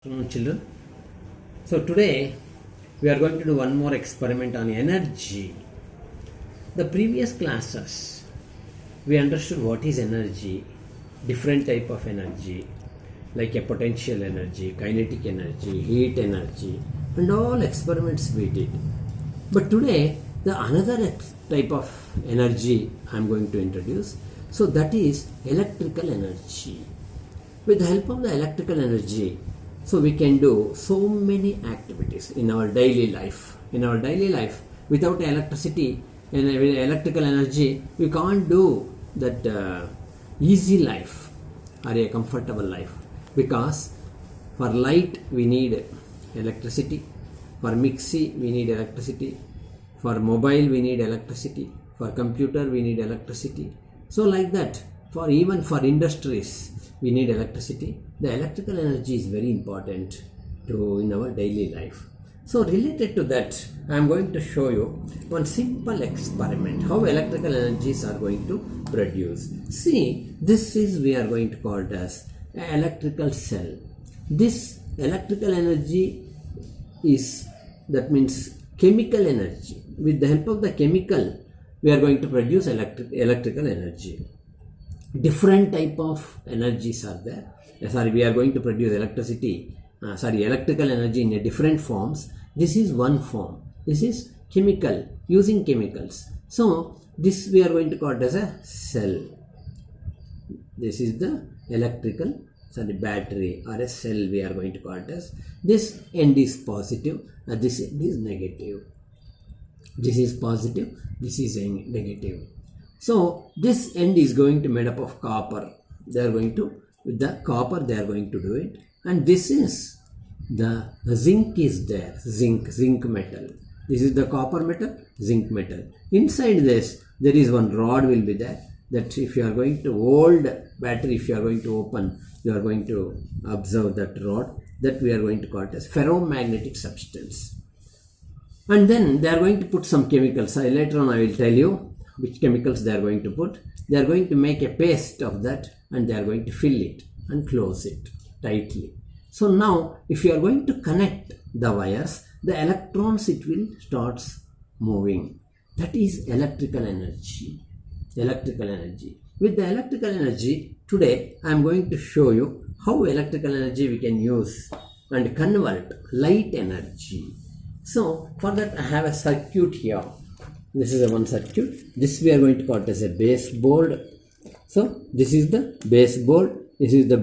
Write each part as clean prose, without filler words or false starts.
Afternoon, children. So today we are going to do one more experiment on energy. The previous classes we understood what is energy, different type of energy like a potential energy, kinetic energy, heat energy, and all experiments we did. But today the another type of energy I am going to introduce. So that is electrical energy. With the help of the electrical energy, so we can do so many activities in our daily life. In our daily life, without electricity and electrical energy, we can't do that easy life or a comfortable life. Because for light we need electricity, for mixie we need electricity, for mobile we need electricity, for computer we need electricity. So like that, even for industries we need electricity. The electrical energy is very important in our daily life. So related to that, I am going to show you one simple experiment, how electrical energies are going to produce. See, this is we are going to call it as an electrical cell. This electrical energy is, that means chemical energy. With the help of the chemical, we are going to produce electrical energy. Different type of energies are there. We are going to produce electrical energy in a different forms. This is one form. This is chemical, using chemicals. So this we are going to call it as a cell. This is the battery or a cell we are going to call it as. This end is positive and this end is negative. This is positive, this is negative. So this end is going to made up of copper. They are going to, with the copper they are going to do it. And this is the zinc is there, zinc metal. This is the copper metal, zinc metal. Inside this there is one rod will be there, that if you are going to hold battery, if you are going to open, you are going to observe that rod, that we are going to call it as ferromagnetic substance. And then they are going to put some chemicals. Later on I will tell you which chemicals they are going to put. They are going to make a paste of that and they are going to fill it and close it tightly. So now if you are going to connect the wires, the electrons it will starts moving. That is electrical energy. Electrical energy. With the electrical energy, today I am going to show you how electrical energy we can use and convert light energy. So for that I have a circuit here. This is a one circuit. This we are going to call it as a baseboard. So this is the baseboard. This is the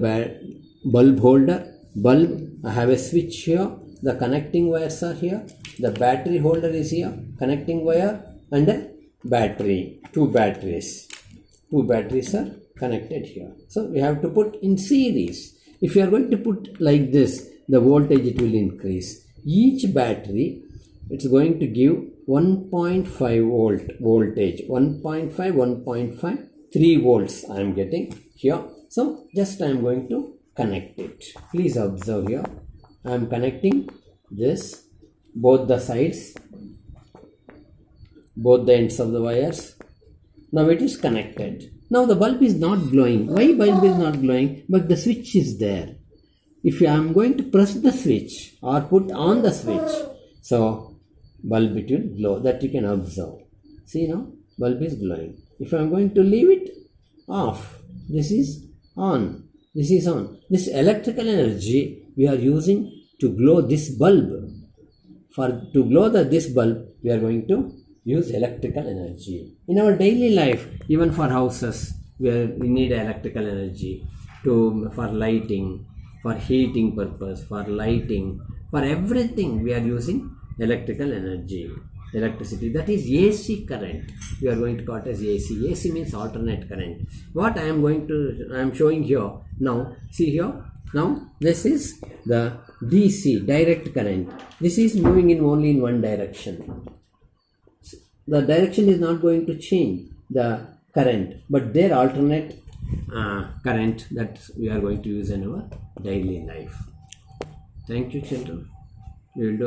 bulb holder. Bulb, I have a switch here. The connecting wires are here. The battery holder is here. Connecting wire and a battery. Two batteries. Two batteries are connected here. So we have to put in series. If you are going to put like this, the voltage it will increase. Each battery it's going to give 1.5 volt voltage, 1.5, 1.5, 3 volts I am getting here. So just I am going to connect it. Please observe here. I am connecting this, both the sides, both the ends of the wires. Now it is connected. Now the bulb is not glowing. Why bulb is not glowing? But the switch is there. If I am going to press the switch or put on the switch, so bulb it will glow, that you can observe. See now, bulb is glowing. If I am going to leave it off, this is on. This is on. This electrical energy we are using to glow this bulb. To glow this bulb, we are going to use electrical energy. In our daily life, even for houses, we need electrical energy for lighting, for heating purpose, for lighting, for everything we are using electrical energy, electricity. That is AC current. We are going to call it as AC. AC means alternate current. What I am showing here now. See here. Now this is the DC, direct current. This is moving in only in one direction. The direction is not going to change the current, but their alternate current that we are going to use in our daily life. Thank you, children. We will do